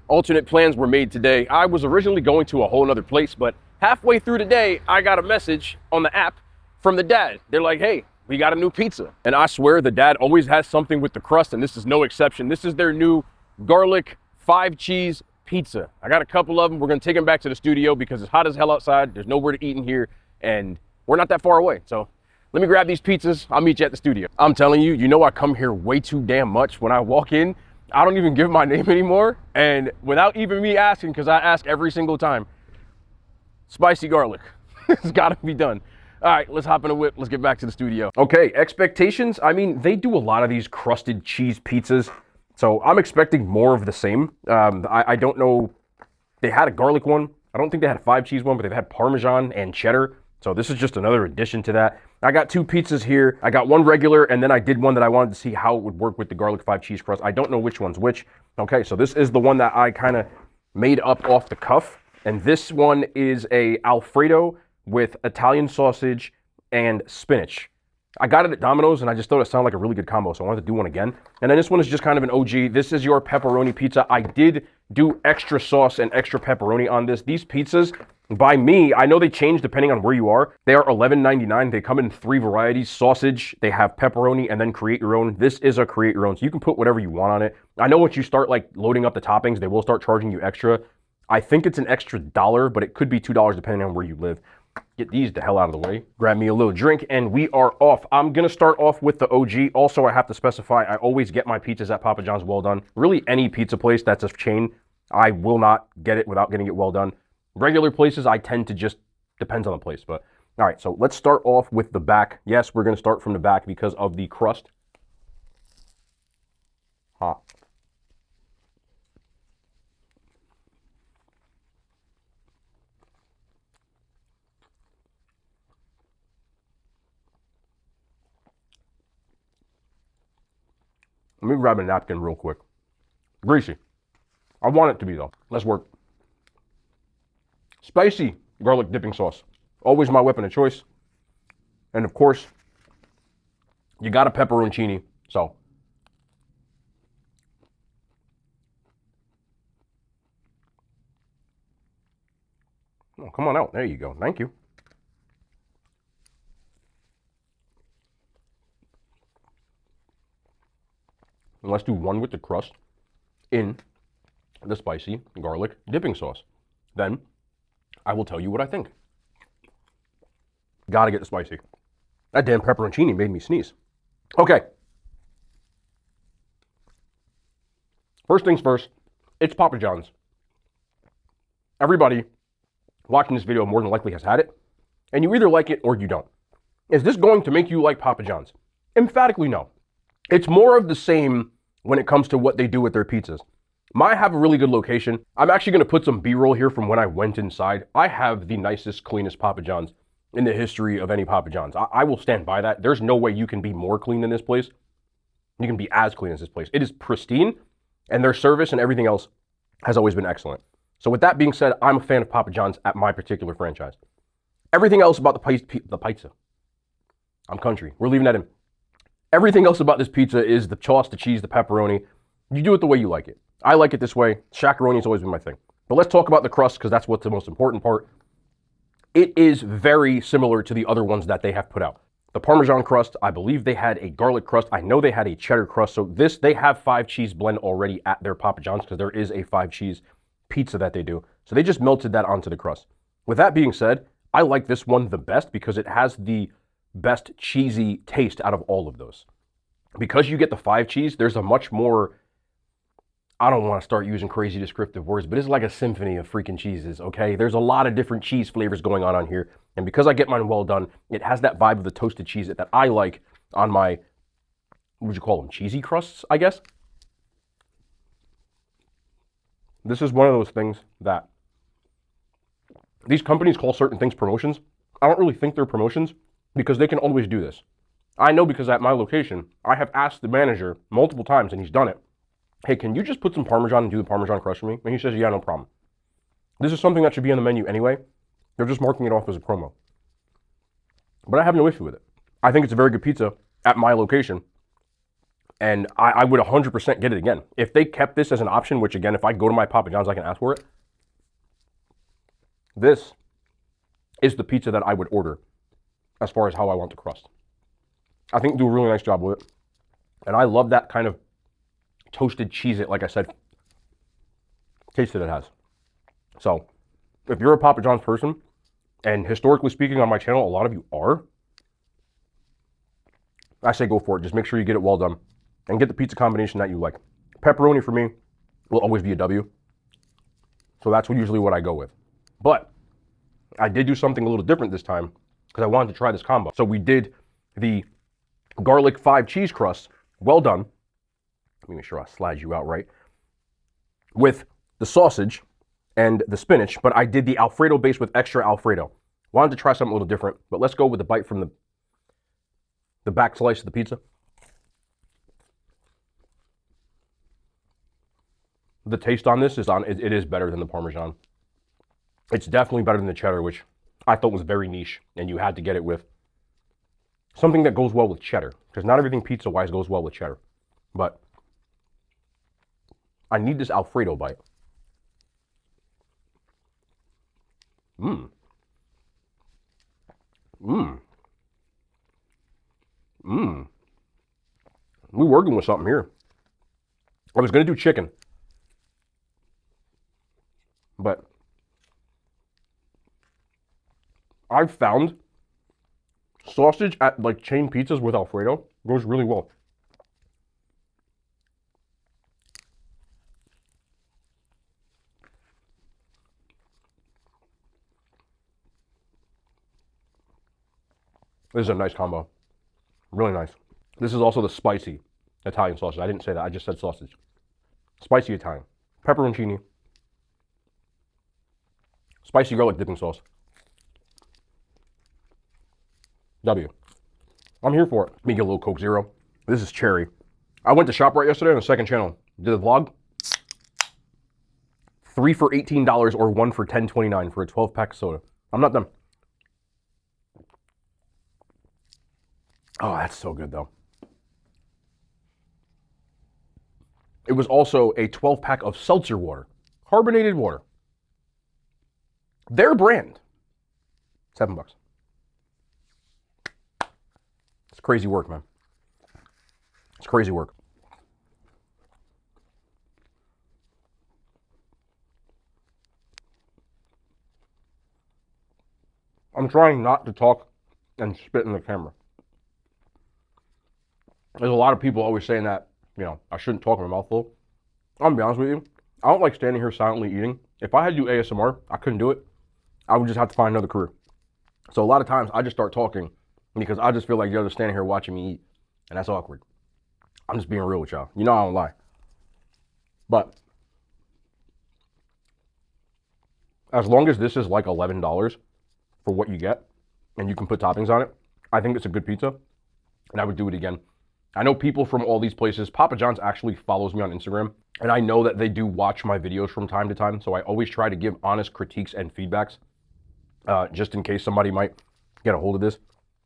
alternate plans were made today. I was originally going to a whole nother place, but halfway through the day, I got a message on the app from the dad. They're like, hey, we got a new pizza. And I swear the dad always has something with the crust, and this is no exception. This is their new garlic 5-cheese pizza. I got a couple of them. We're gonna take them back to the studio because it's hot as hell outside. There's nowhere to eat in here, and we're not that far away. So let me grab these pizzas. I'll meet you at the studio. I'm telling you, you know I come here way too damn much. When I walk in, I don't even give my name anymore. And without even me asking, because I ask every single time, spicy garlic. It's gotta be done. All right, let's hop in a whip. Let's get back to the studio. Okay, expectations. I mean, they do a lot of these crusted cheese pizzas, so I'm expecting more of the same. I don't know. They had a garlic one. I don't think they had a 5-cheese one, but they've had Parmesan and cheddar. So this is just another addition to that. I got 2 pizzas here. I got one regular, and then I did one that I wanted to see how it would work with the garlic 5-cheese crust. I don't know which one's which. Okay, so this is the one that I kind of made up off the cuff. And this one is a Alfredo with Italian sausage and spinach. I got it at Domino's and I just thought it sounded like a really good combo, so I wanted to do one again. And then this one is just kind of an OG. This is your pepperoni pizza. I did do extra sauce and extra pepperoni on this. These pizzas, by me, I know they change depending on where you are. They are $11.99. They come in 3 varieties. Sausage, they have pepperoni, and then create your own. This is a create your own, so you can put whatever you want on it. I know once you start like loading up the toppings, they will start charging you extra. I think it's an extra $1, but it could be $2 depending on where you live. Get these the hell out of the way. Grab me a little drink and we are off. I'm gonna start off with the OG. Also, I have to specify, I always get my pizzas at Papa John's well done. Really any pizza place that's a chain, I will not get it without getting it well done. Regular places, I tend to just, depends on the place. But all right, so let's start off with the back. Yes, we're gonna start from the back because of the crust. Hot. Let me grab a napkin real quick. Greasy. I want it to be though. Let's work. Spicy garlic dipping sauce. Always my weapon of choice. And of course, you got a pepperoncini. So. Oh, come on out. There you go. Thank you. And let's do one with the crust in the spicy garlic dipping sauce. Then I will tell you what I think. Gotta get the spicy. That damn pepperoncini made me sneeze. Okay. First things first, it's Papa John's. Everybody watching this video more than likely has had it, and you either like it or you don't. Is this going to make you like Papa John's? Emphatically no. It's more of the same when it comes to what they do with their pizzas. Might have a really good location. I'm actually going to put some B-roll here from when I went inside. I have the nicest, cleanest Papa John's in the history of any Papa John's. I will stand by that. There's no way you can be more clean than this place. You can be as clean as this place. It is pristine, and their service and everything else has always been excellent. So with that being said, I'm a fan of Papa John's at my particular franchise. Everything else about the pizza. I'm country. We're leaving that in. Everything else about this pizza is the sauce, the cheese, the pepperoni. You do it the way you like it. I like it this way. Shakaroni's always been my thing. But let's talk about the crust because that's what's the most important part. It is very similar to the other ones that they have put out. The Parmesan crust, I believe they had a garlic crust. I know they had a cheddar crust. So this, they have 5-cheese blend already at their Papa John's because there is a 5-cheese pizza that they do. So they just melted that onto the crust. With that being said, I like this one the best because it has the best cheesy taste out of all of those. Because you get the 5-cheese, there's a much more, I don't want to start using crazy descriptive words, but it's like a symphony of freaking cheeses, okay? There's a lot of different cheese flavors going on here. And because I get mine well done, it has that vibe of the toasted cheese that I like on my, what would you call them? Cheesy crusts, I guess? This is one of those things that these companies call certain things promotions. I don't really think they're promotions because they can always do this. I know because at my location, I have asked the manager multiple times and he's done it. Hey, can you just put some Parmesan and do the Parmesan crust for me? And he says, yeah, no problem. This is something that should be on the menu anyway. They're just marking it off as a promo. But I have no issue with it. I think it's a very good pizza at my location. And I would 100% get it again. If they kept this as an option, which again, if I go to my Papa John's, I can ask for it. This is the pizza that I would order as far as how I want the crust. I think they do a really nice job with it. And I love that kind of toasted cheese, like I said, taste that it has. So if you're a Papa John's person, and historically speaking on my channel, a lot of you are, I say go for it. Just make sure you get it well done and get the pizza combination that you like. Pepperoni for me will always be a W. So that's usually what I go with. But I did do something a little different this time because I wanted to try this combo. So we did the garlic 5 cheese crust, well done. Let me make sure I slide you out right. With the sausage and the spinach, but I did the Alfredo base with extra Alfredo. Wanted to try something a little different, but let's go with the bite from the back slice of the pizza. The taste on this is it is better than the Parmesan. It's definitely better than the cheddar, which I thought was very niche, and you had to get it with something that goes well with cheddar, because not everything pizza-wise goes well with cheddar. But I need this Alfredo bite. Mmm. Mmm. Mmm. We're working with something here. I was going to do chicken, but I've found sausage at like chain pizzas with Alfredo goes really well. This is a nice combo. Really nice. This is also the spicy Italian sausage. I didn't say that. I just said sausage. Spicy Italian. Pepperoncini. Spicy garlic dipping sauce. W. I'm here for it. Let me get a little Coke Zero. This is cherry. I went to ShopRite yesterday on the second channel. Did a vlog. 3 for $18 or 1 for $10.29 for a 12-pack soda. I'm not done. Oh, that's so good though. It was also a 12-pack of seltzer water. Carbonated water. Their brand. $7. It's crazy work, man. It's crazy work. I'm trying not to talk and spit in the camera. There's a lot of people always saying that, you know, I shouldn't talk with my mouth full. I'm gonna be honest with you. I don't like standing here silently eating. If I had to do ASMR, I couldn't do it. I would just have to find another career. So a lot of times I just start talking because I just feel like you're just standing here watching me eat. And that's awkward. I'm just being real with y'all. You know I don't lie. But as long as this is like $11 for what you get and you can put toppings on it, I think it's a good pizza. And I would do it again. I know people from all these places. Papa John's actually follows me on Instagram, and I know that they do watch my videos from time to time, so I always try to give honest critiques and feedbacks, just in case somebody might get a hold of this.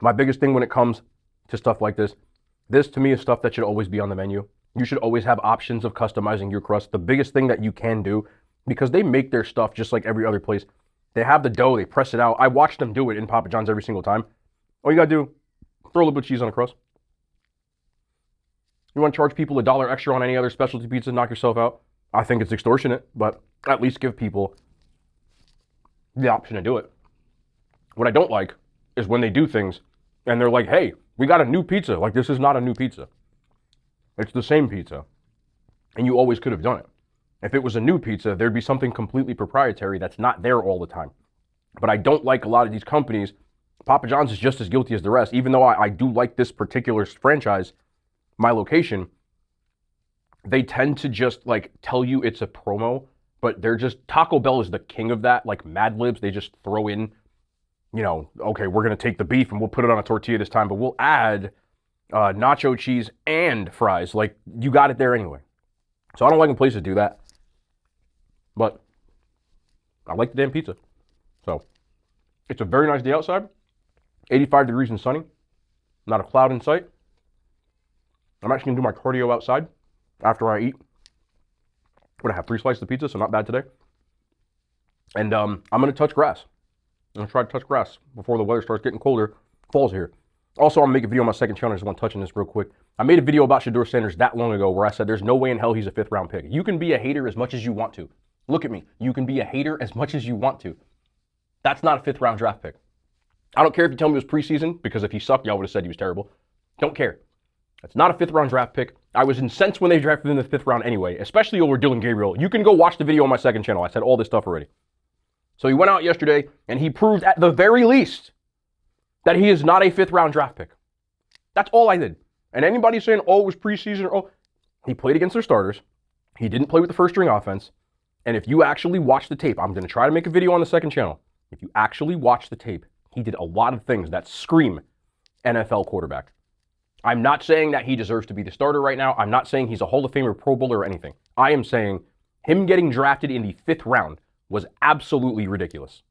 My biggest thing when it comes to stuff like this to me is stuff that should always be on the menu. You should always have options of customizing your crust. The biggest thing that you can do, because they make their stuff just like every other place. They have the dough, they press it out. I watch them do it in Papa John's every single time. All you gotta do, throw a little bit of cheese on the crust. You want to charge people $1 extra on any other specialty pizza, knock yourself out. I think it's extortionate, but at least give people the option to do it. What I don't like is when they do things and they're like, hey, we got a new pizza. Like, this is not a new pizza. It's the same pizza. And you always could have done it. If it was a new pizza, there'd be something completely proprietary that's not there all the time. But I don't like a lot of these companies. Papa John's is just as guilty as the rest. Even though I do like this particular franchise, my location, they tend to just like tell you it's a promo, but they're just, Taco Bell is the king of that, like Mad Libs. They just throw in, you know, okay, we're going to take the beef and we'll put it on a tortilla this time, but we'll add nacho cheese and fries. Like, you got it there anyway. So I don't like when places do that, but I like the damn pizza. So it's a very nice day outside, 85 degrees and sunny, not a cloud in sight. I'm actually gonna do my cardio outside after I eat. I'm gonna have 3 slices of pizza, so not bad today. And I'm gonna touch grass. I'm gonna try to touch grass before the weather starts getting colder. Fall's here. Also, I'm gonna make a video on my second channel. I just want to touch on this real quick. I made a video about Shedeur Sanders that long ago where I said there's no way in hell he's a 5th round pick. You can be a hater as much as you want to. Look at me. You can be a hater as much as you want to. That's not a 5th round draft pick. I don't care if you tell me it was preseason, because if he sucked, y'all would have said he was terrible. Don't care. That's not a 5th round draft pick. I was incensed when they drafted him in the 5th round anyway, especially over Dylan Gabriel. You can go watch the video on my second channel. I said all this stuff already. So he went out yesterday and he proved at the very least that he is not a 5th round draft pick. That's all I did. And anybody saying, oh, it was preseason, oh, he played against their starters. He didn't play with the first string offense. And if you actually watch the tape, I'm going to try to make a video on the second channel. If you actually watch the tape, he did a lot of things that scream NFL quarterback. I'm not saying that he deserves to be the starter right now. I'm not saying he's a Hall of Famer, Pro Bowler, or anything. I am saying him getting drafted in the 5th round was absolutely ridiculous.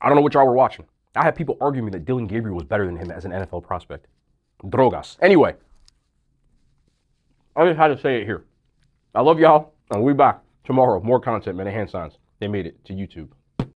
I don't know what y'all were watching. I had people arguing that Dylan Gabriel was better than him as an NFL prospect. Drogas. Anyway, I just had to say it here. I love y'all, and we'll be back tomorrow. More content, man. Hand signs. They made it to YouTube.